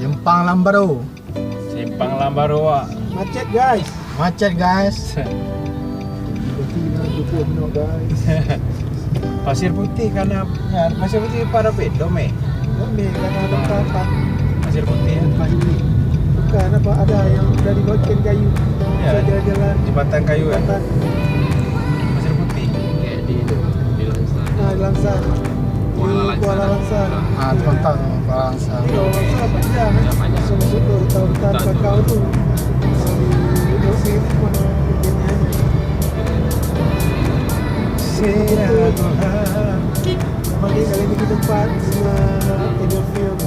Simpang Lambaro. Simpang Lambaro. Macet guys. Macet guys. Guys. Pasir Putih karena ya, Pasir Putih para pedom Kami karena ada tempat Pasir Putih ya. bukan apa ada yang dari bagian kayu. Ya. Bisa jalan-jalan. Jembatan kayu ya. Jembatan. Pasir Putih. Kayak di Langsa. Nah, di Langsa. Kuala Langsa. Ah, tentang Langsa. Ini kalau Langsa panjang kan? Ya, panjang. Masuk ke hutan-hutan Hutan. bakau tu. Di Dosi itu mana bagiannya. Bagi kali ini tempat semua tidur film.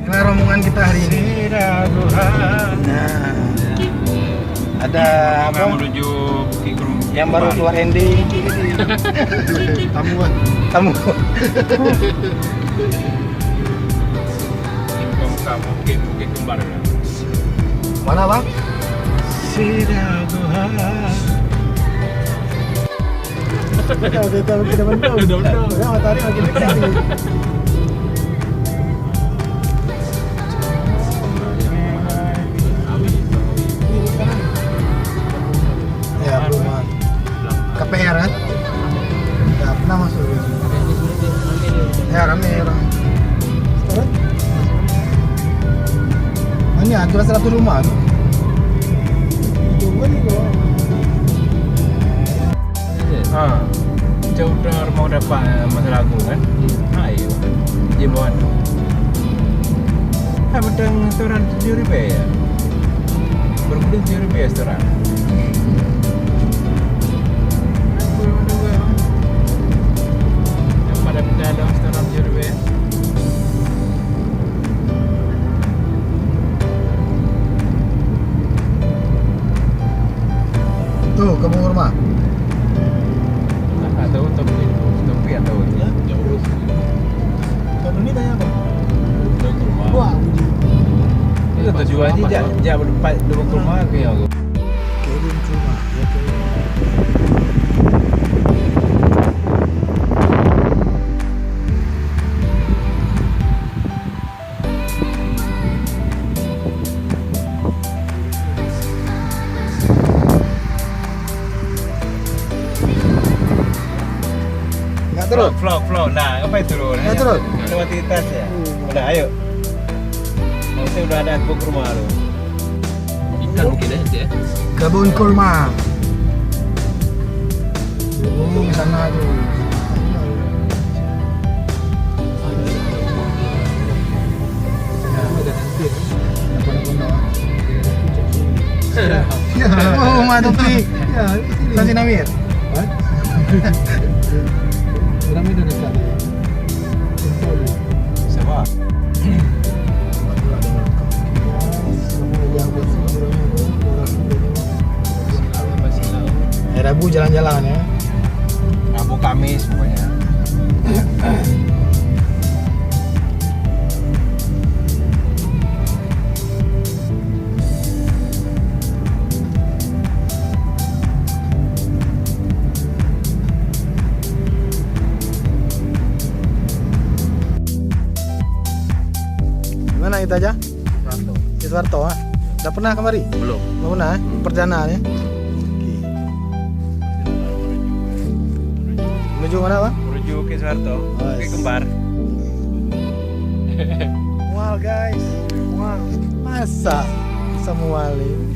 Inilah rombongan kita hari ini. Nah, ada apa? Menuju Bukit Gerung. Yang baru keluar ending. Tamuan. Tamu. Muka Bukit Kembar ya. Mana bang? Udah tahu kita mentok. Udah matahari makin dekat ni. Ya, perumahan. KPR kan? Ya, pernah masuk. Ya, rame orang. Sekarang Mana ada satu rumah tu? tunggu ni kau. Kita udah mau dapat Masalah Agung kan. Ayo. Jembuan. Bedang restoran RM7 ya. Bergudung RM7 ya restoran. Pada pindah dalam restoran RM7 ya. Tuh, kampung rumah. Tak tahu topi atau Ya, jauh. Kalau ni tanya apa? rumah. Wah, bunyi. Itu tujuan ni jak berdepan dua rumah ke ya. Kirim cuma. Ya, kirim. Enggak turun. Flow. Nah, apa itu turun? Nggak turun? Lewati tas ya. Udah, ayo. Nanti udah ada book rumah lu. Ikan mungkin ya. Kebun kurma. Oh, sana tu. Ya, oh, rumah topi. Ya, di sini. Nanti Nawir. Ramai dah dekat dia. Siapa? Rabu jalan-jalan ya. Rabu Kamis pokoknya. Mana kita aja? Di Suwarto. Dah pernah kemari? Belum. Belum pernah ya? Perdana ya? Menuju mana bang? Menuju ke Soeharto, Bukit Kembar. Mual guys. Mual. Masa bisa mual ini?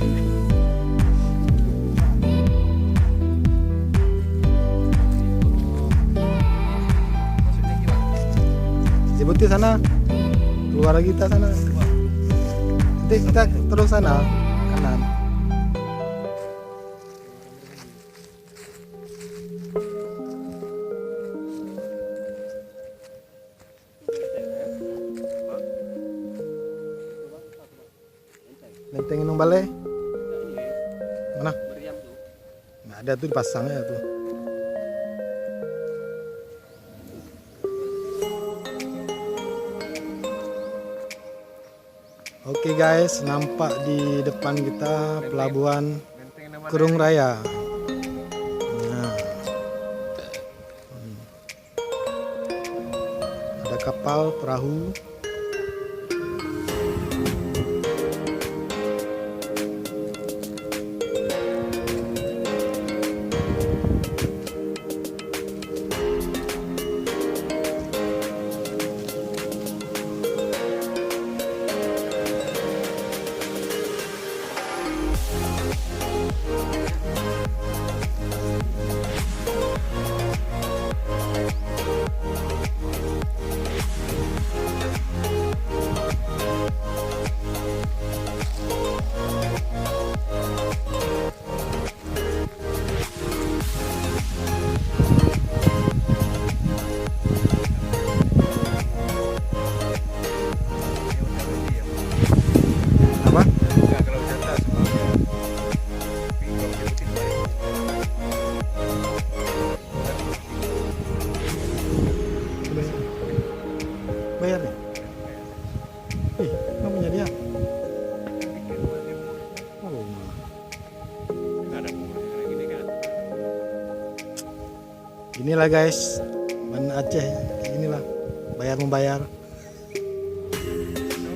Sebutin sana. Keluar lagi kita sana. Nanti kita terus sana kanan. Benteng Inung Balai. Mana? Nggak ada tuh dipasangnya tuh. Oke guys, nampak di depan kita pelabuhan Kurung Raya. Nah. kapal perahu. Apa? Enggak, kalau wisata sebelumnya. Tapi kalau jemputin balik. Bayar nih? Ih, nggak punya dia. Oh, Ada pengurus kayak gini kan. inilah guys, Banda Aceh, kayak inilah. Bayar membayar.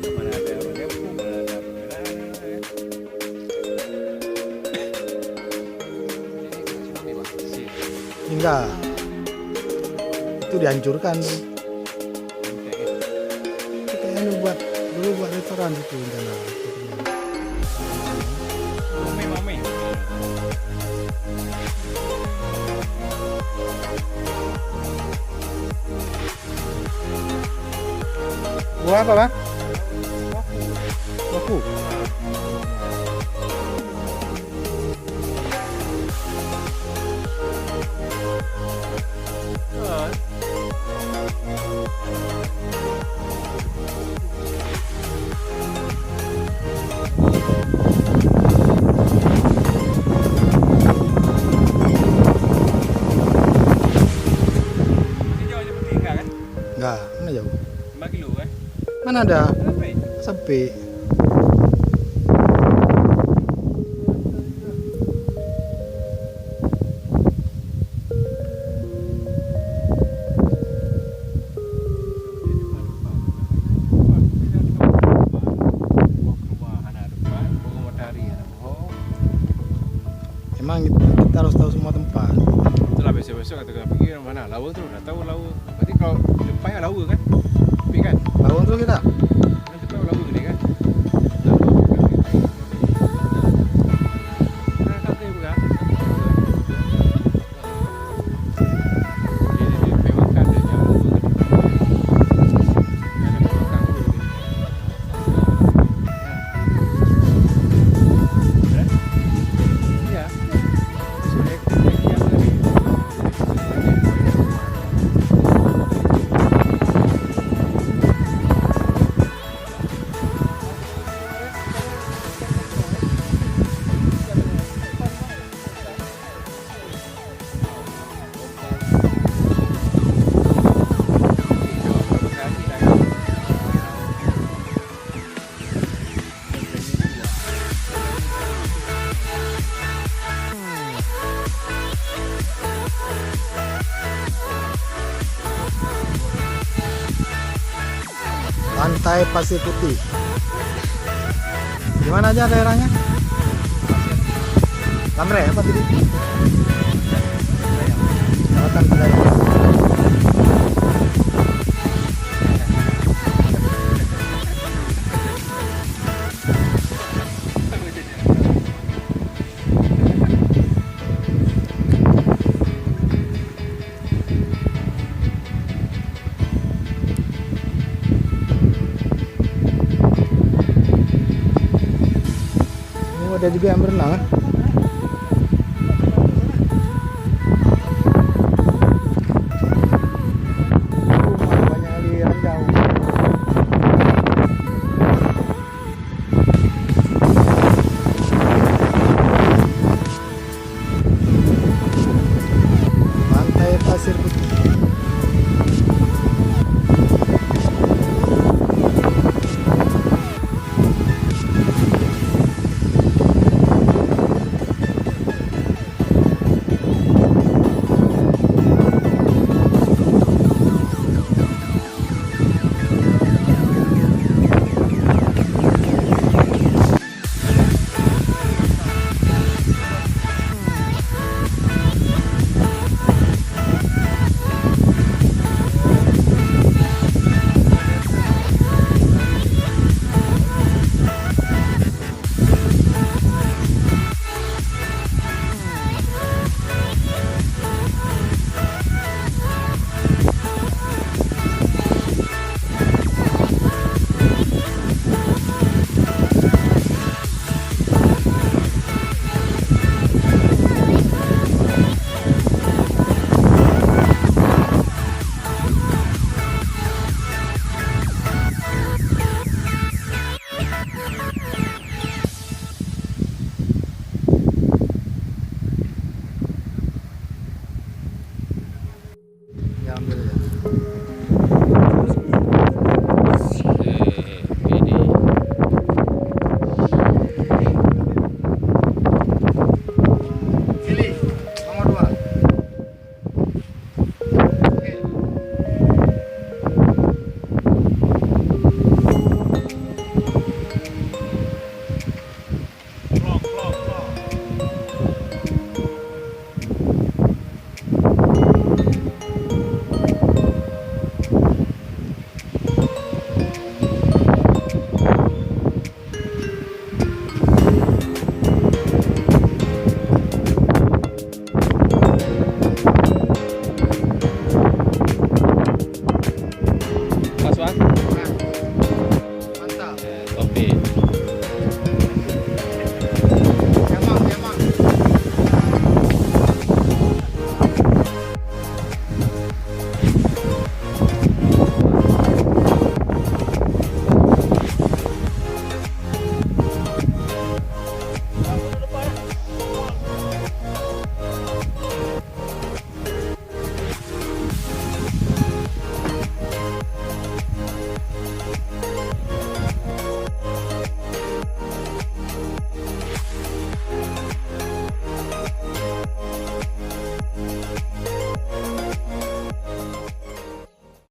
Mana ada apa jempu, mana ada apa. Ini Bang. Sih. Enggak. Itu dihancurkan. Itu kayaknya dulu buat restoran itu rencana. Mame. Buah apa, Bang? Waku. Ini jauh jemputin enggak kan? Enggak, mana jauh? 5 kilo kan? Mana ada? Sampai. Sampai. Emang kita harus tahu semua tempat. Itulah besok-besok kata kita pergi mana laut tu dah tahu laut. Berarti kalau depan ya laut kan? Tapi kan Lawan terus kita. kita tahu laut ni kan? Nah, kaki bukan? Dia memang kan dia jauh. Ada belakang tu. Ya. Sudah yang tadi. Pantai Pasir Putih. Gimana aja daerahnya? Lamre apa tadi? Selatan Budaya. Oh, ada juga yang berenang kan? Banyak aliran jauh. Pantai Pasir Putih.